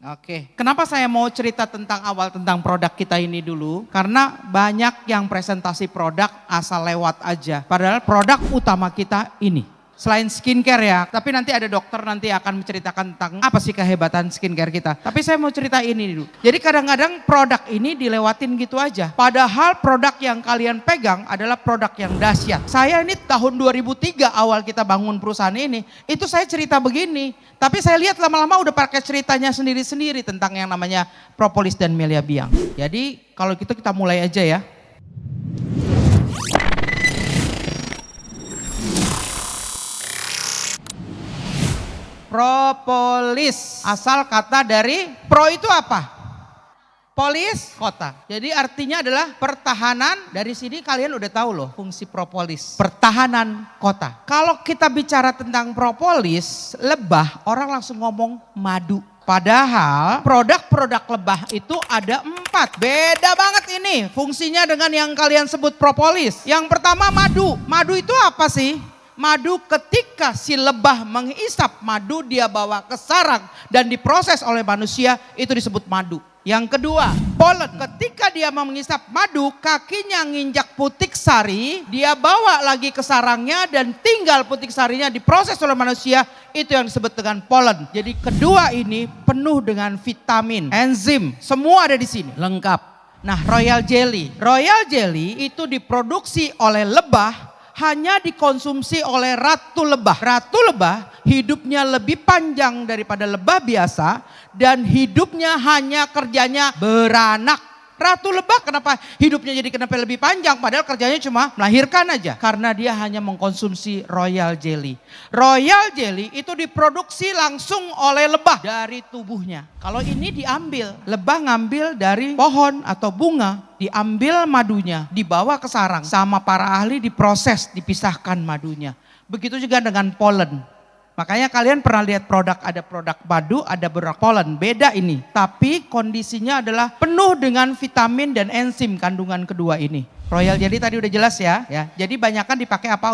Oke, kenapa saya mau cerita tentang awal tentang produk kita ini dulu? Karena banyak yang presentasi produk asal lewat aja. Padahal produk utama kita ini. Selain skincare ya, tapi nanti ada dokter nanti akan menceritakan tentang apa sih kehebatan skincare kita. Tapi saya mau cerita ini dulu. Jadi kadang-kadang produk ini dilewatin gitu aja. Padahal produk yang kalian pegang adalah produk yang dahsyat. Saya ini tahun 2003 awal kita bangun perusahaan ini, itu saya cerita begini. Tapi saya lihat lama-lama udah pakai ceritanya sendiri-sendiri tentang yang namanya propolis dan melia biang. Jadi kalau gitu kita mulai aja ya. Propolis, asal kata dari pro itu apa? Polis, kota. Jadi artinya adalah pertahanan. Dari sini kalian udah tahu loh fungsi propolis. Pertahanan kota. Kalau kita bicara tentang propolis, lebah, orang langsung ngomong madu. Padahal produk-produk lebah itu ada 4. Beda banget ini fungsinya dengan yang kalian sebut propolis. Yang pertama madu. Madu itu apa sih? Madu ketika si lebah menghisap madu dia bawa ke sarang dan diproses oleh manusia itu disebut madu. Yang kedua, polen. Ketika dia menghisap madu, kakinya nginjak putik sari, dia bawa lagi ke sarangnya dan tinggal putik sarinya diproses oleh manusia, itu yang disebut dengan polen. Jadi kedua ini penuh dengan vitamin, enzim, semua ada di sini, lengkap. Nah, royal jelly. Royal jelly itu diproduksi oleh lebah, hanya dikonsumsi oleh ratu lebah. Ratu lebah hidupnya lebih panjang daripada lebah biasa dan hidupnya hanya kerjanya beranak. Ratu lebah kenapa hidupnya jadi kenapa lebih panjang padahal kerjanya cuma melahirkan aja. Karena dia hanya mengkonsumsi royal jelly. Royal jelly itu diproduksi langsung oleh lebah dari tubuhnya. Kalau ini diambil, lebah ngambil dari pohon atau bunga, diambil madunya, dibawa ke sarang sama para ahli diproses, dipisahkan madunya. Begitu juga dengan polen. Makanya kalian pernah lihat ada produk madu, ada produk polen, beda ini. Tapi kondisinya adalah penuh dengan vitamin dan enzim kandungan kedua ini. Royal Jelly tadi udah jelas ya. Jadi banyakan dipakai apa?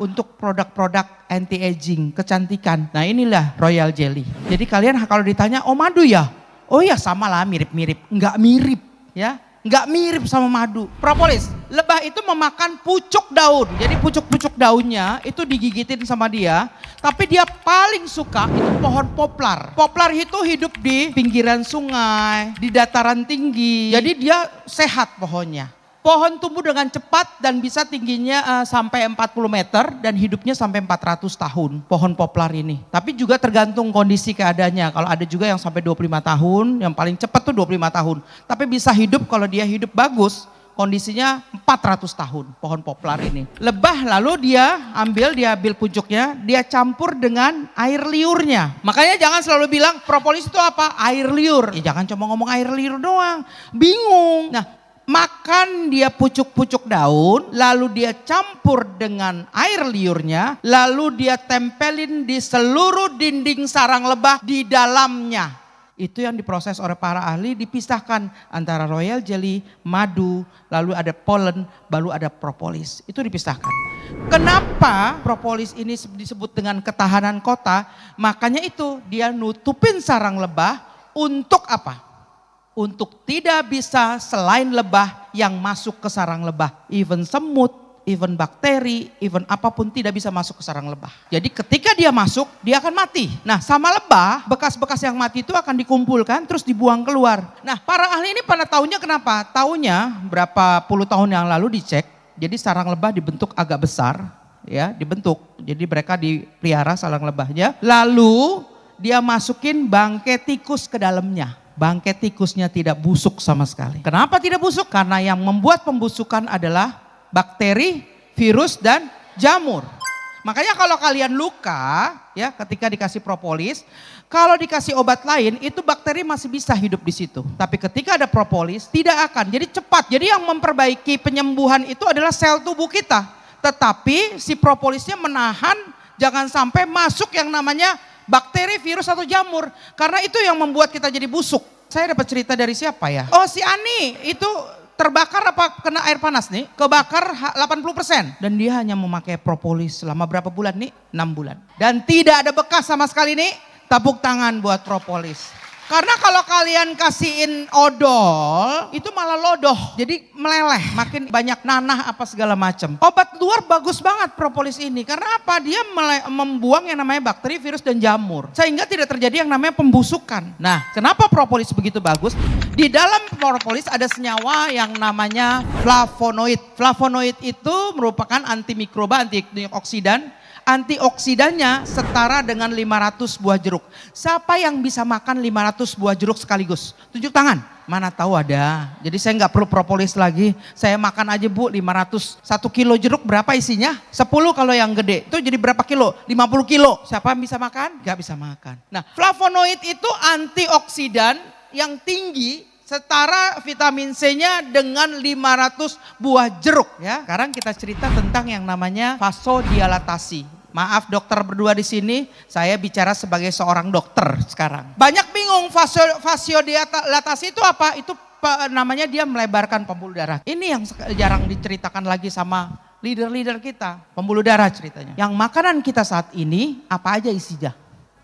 Untuk produk-produk anti-aging, kecantikan. Nah inilah Royal Jelly. Jadi kalian kalau ditanya, oh madu ya? Oh ya sama lah mirip-mirip. Enggak mirip ya. Enggak mirip sama madu. Propolis, lebah itu memakan pucuk daun. Jadi pucuk-pucuk daunnya itu digigitin sama dia. Tapi dia paling suka itu pohon poplar. Poplar itu hidup di pinggiran sungai, di dataran tinggi. Jadi dia sehat pohonnya. Pohon tumbuh dengan cepat dan bisa tingginya sampai 40 meter dan hidupnya sampai 400 tahun pohon poplar ini. Tapi juga tergantung kondisi keadaannya. Kalau ada juga yang sampai 25 tahun, yang paling cepat tuh 25 tahun. Tapi bisa hidup kalau dia hidup bagus, kondisinya 400 tahun pohon poplar ini. Lebah lalu dia ambil pucuknya, dia campur dengan air liurnya. Makanya jangan selalu bilang propolis itu apa? Air liur. Ya jangan cuma ngomong air liur doang, bingung. Nah, makan dia pucuk-pucuk daun, lalu dia campur dengan air liurnya, lalu dia tempelin di seluruh dinding sarang lebah di dalamnya. Itu yang diproses oleh para ahli, dipisahkan antara royal jelly, madu, lalu ada polen, baru ada propolis. Itu dipisahkan. Kenapa propolis ini disebut dengan ketahanan kota? Makanya itu dia nutupin sarang lebah untuk apa? Untuk tidak bisa selain lebah yang masuk ke sarang lebah. Even semut, even bakteri, even apapun tidak bisa masuk ke sarang lebah. Jadi ketika dia masuk, dia akan mati. Nah sama lebah, bekas-bekas yang mati itu akan dikumpulkan terus dibuang keluar. Nah para ahli ini pada tahunya kenapa? Tahunya berapa puluh tahun yang lalu dicek, jadi sarang lebah dibentuk agak besar, ya dibentuk. Jadi mereka dipelihara sarang lebahnya, lalu dia masukin bangkai tikus ke dalamnya. Bangkai tikusnya tidak busuk sama sekali. Kenapa tidak busuk? Karena yang membuat pembusukan adalah bakteri, virus, dan jamur. Makanya kalau kalian luka, ya ketika dikasih propolis, kalau dikasih obat lain itu bakteri masih bisa hidup di situ. Tapi ketika ada propolis tidak akan. Jadi cepat. Jadi yang memperbaiki penyembuhan itu adalah sel tubuh kita. Tetapi si propolisnya menahan jangan sampai masuk yang namanya bakteri, virus atau jamur. Karena itu yang membuat kita jadi busuk. Saya dapat cerita dari siapa ya? Oh si Ani itu terbakar apa kena air panas nih? Kebakar 80%. Dan dia hanya memakai propolis selama berapa bulan nih? 6 bulan. Dan tidak ada bekas sama sekali nih. Tepuk tangan buat propolis. Karena kalau kalian kasihin odol, itu malah lodoh. Jadi meleleh, makin banyak nanah apa segala macam. Obat luar bagus banget propolis ini. Karena apa? Dia membuang yang namanya bakteri, virus, dan jamur. Sehingga tidak terjadi yang namanya pembusukan. Nah, kenapa propolis begitu bagus? Di dalam propolis ada senyawa yang namanya flavonoid. Flavonoid itu merupakan antimikroba, antioksidan. Antioksidannya setara dengan 500 buah jeruk. Siapa yang bisa makan 500 buah jeruk sekaligus? Tunjuk tangan. Mana tahu ada. Jadi saya nggak perlu propolis lagi. Saya makan aja Bu 500. 1 kilo jeruk berapa isinya? 10 kalau yang gede. Itu jadi berapa kilo? 50 kilo. Siapa yang bisa makan? Nggak bisa makan. Nah, flavonoid itu antioksidan yang tinggi setara vitamin C-nya dengan 500 buah jeruk ya. Sekarang kita cerita tentang yang namanya vasodilatasi. Maaf dokter berdua di sini, saya bicara sebagai seorang dokter sekarang. Banyak bingung vasodilatasi itu apa? Itu namanya dia melebarkan pembuluh darah. Ini yang jarang diceritakan lagi sama leader-leader kita. Pembuluh darah ceritanya. Yang makanan kita saat ini apa aja isinya?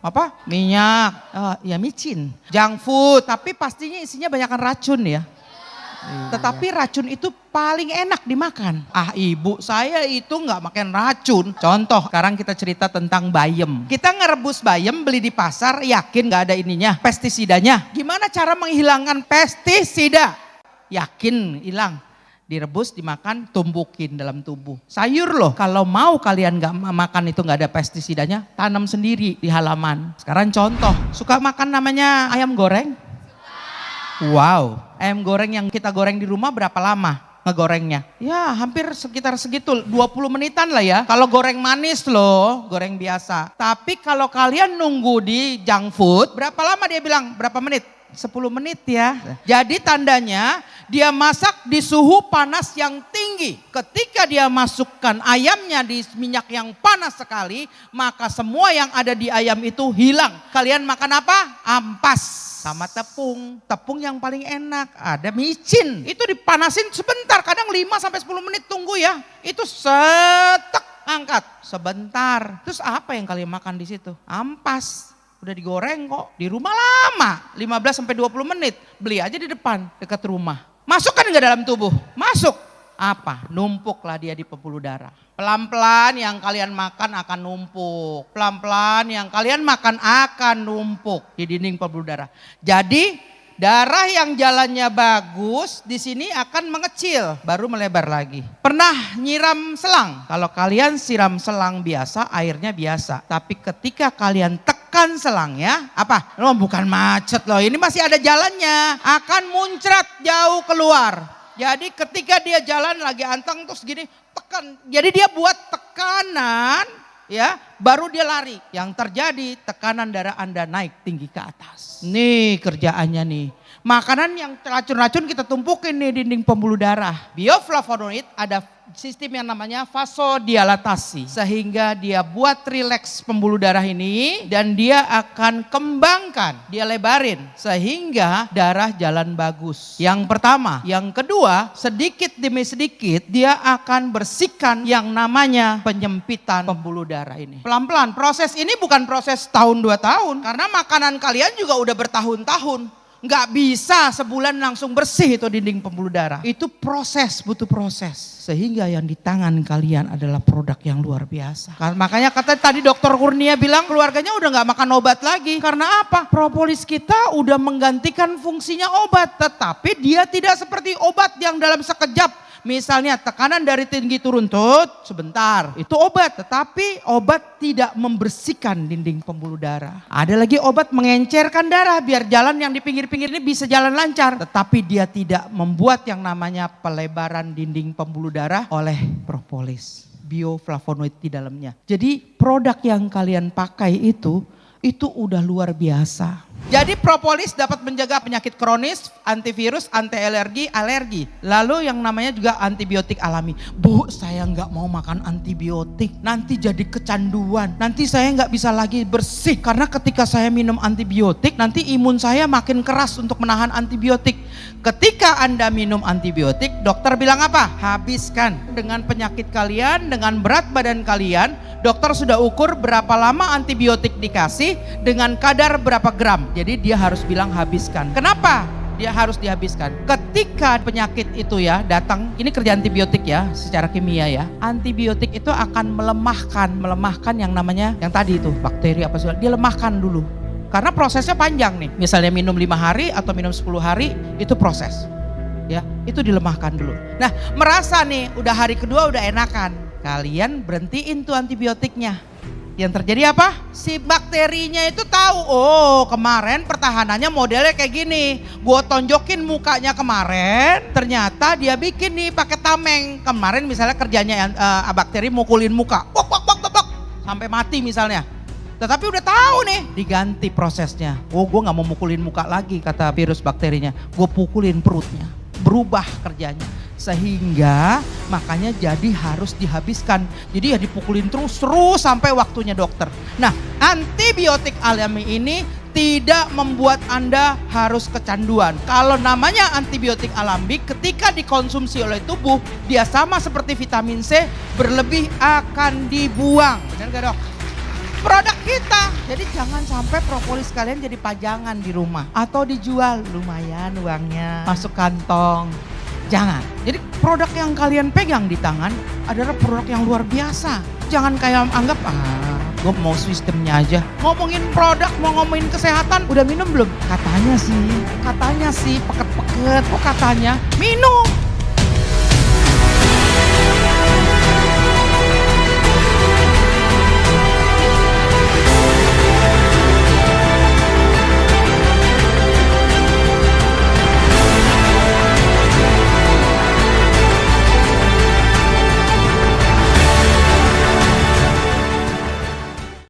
Apa? Minyak, ya micin, junk food, tapi pastinya isinya banyakkan racun ya. Tetapi racun itu paling enak dimakan. Ah ibu saya itu nggak makan racun. Contoh sekarang kita cerita tentang bayam. Kita ngerebus bayam beli di pasar yakin nggak ada ininya, pestisidanya. Gimana cara menghilangkan pestisida? Yakin hilang. Direbus, dimakan, tumbukin dalam tubuh. Sayur loh, kalau mau kalian gak makan itu gak ada pestisidanya, tanam sendiri di halaman. Sekarang contoh, suka makan namanya ayam goreng? Wow, ayam goreng yang kita goreng di rumah berapa lama ngegorengnya? Ya hampir sekitar segitu, 20 menitan lah ya. Kalau goreng manis loh, goreng biasa. Tapi kalau kalian nunggu di junk food, berapa lama dia bilang? Berapa menit? 10 menit ya. Jadi tandanya dia masak di suhu panas yang tinggi. Ketika dia masukkan ayamnya di minyak yang panas sekali, maka semua yang ada di ayam itu hilang. Kalian makan apa? Ampas sama tepung. Tepung yang paling enak, ada micin. Itu dipanasin sebentar, kadang 5 sampai 10 menit tunggu ya. Itu setek angkat sebentar. Terus apa yang kalian makan di situ? Ampas. Udah digoreng kok, di rumah lama, 15 sampai 20 menit. Beli aja di depan, dekat rumah. Masukkan nggak dalam tubuh? Masuk. Apa? Numpuklah dia di pembuluh darah. Pelan-pelan yang kalian makan akan numpuk. Pelan-pelan yang kalian makan akan numpuk di dinding pembuluh darah. Jadi darah yang jalannya bagus di sini akan mengecil, baru melebar lagi. Pernah nyiram selang? Kalau kalian siram selang biasa, airnya biasa. Tapi ketika kalian tekan selangnya, apa? Loh bukan macet loh, ini masih ada jalannya. Akan muncrat jauh keluar. Jadi ketika dia jalan lagi anteng terus gini, tekan. Jadi dia buat tekanan, ya, baru dia lari. Yang terjadi tekanan darah Anda naik tinggi ke atas. Nih kerjaannya nih. Makanan yang racun-racun kita tumpukin nih dinding pembuluh darah. Bioflavonoid ada sistem yang namanya vasodilatasi. Sehingga dia buat rileks pembuluh darah ini dan dia akan kembangkan, dia lebarin. Sehingga darah jalan bagus. Yang pertama. Yang kedua, sedikit demi sedikit dia akan bersihkan yang namanya penyempitan pembuluh darah ini. Pelan-pelan, proses ini bukan proses tahun 2 tahun. Karena makanan kalian juga udah bertahun-tahun. Nggak bisa sebulan langsung bersih itu dinding pembuluh darah. Itu proses, butuh proses. Sehingga yang di tangan kalian adalah produk yang luar biasa. Makanya kata tadi dokter Kurnia bilang keluarganya udah nggak makan obat lagi. Karena apa? Propolis kita udah menggantikan fungsinya obat. Tetapi dia tidak seperti obat yang dalam sekejap. Misalnya tekanan dari tinggi turun sebentar, itu obat. Tetapi obat tidak membersihkan dinding pembuluh darah. Ada lagi obat mengencerkan darah biar jalan yang di pinggir-pinggir ini bisa jalan lancar. Tetapi dia tidak membuat yang namanya pelebaran dinding pembuluh darah oleh propolis. Bioflavonoid di dalamnya. Jadi produk yang kalian pakai itu udah luar biasa. Jadi propolis dapat menjaga penyakit kronis, antivirus, anti alergi. Lalu yang namanya juga antibiotik alami. Bu, saya nggak mau makan antibiotik. Nanti jadi kecanduan. Nanti saya nggak bisa lagi bersih. Karena ketika saya minum antibiotik, nanti imun saya makin keras untuk menahan antibiotik. Ketika Anda minum antibiotik, dokter bilang apa? Habiskan dengan penyakit kalian, dengan berat badan kalian. Dokter sudah ukur berapa lama antibiotik dikasih dengan kadar berapa gram. Jadi dia harus bilang habiskan. Kenapa? Dia harus dihabiskan. Ketika penyakit itu ya datang, ini kerja antibiotik ya secara kimia ya. Antibiotik itu akan melemahkan yang namanya yang tadi itu bakteri apa segala, dilemahkan dulu. Karena prosesnya panjang nih. Misalnya minum 5 hari atau minum 10 hari itu proses. Ya, itu dilemahkan dulu. Nah, merasa nih udah hari kedua udah enakan. Kalian berhentiin tuh antibiotiknya. Yang terjadi apa? Si bakterinya itu tahu, oh kemarin pertahanannya modelnya kayak gini. Gue tonjokin mukanya kemarin, ternyata dia bikin nih pakai tameng. Kemarin misalnya kerjanya bakteri mukulin muka, bok, sampai mati misalnya. Tetapi udah tahu nih, diganti prosesnya. Oh gue gak mau mukulin muka lagi kata virus bakterinya. Gue pukulin perutnya, berubah kerjanya. Sehingga makanya jadi harus dihabiskan. Jadi ya dipukulin terus sampai waktunya dokter. Nah, antibiotik alami ini tidak membuat Anda harus kecanduan. Kalau namanya antibiotik alami ketika dikonsumsi oleh tubuh, dia sama seperti vitamin C, berlebih akan dibuang. Benar gak dok? Produk kita. Jadi jangan sampai propolis kalian jadi pajangan di rumah. Atau dijual, lumayan uangnya, masuk kantong. Jangan. Jadi produk yang kalian pegang di tangan adalah produk yang luar biasa. Jangan kayak anggap, gue mau sistemnya aja. Ngomongin produk, mau ngomongin kesehatan, udah minum belum? Katanya sih, peket-peket. Kok katanya? Minum.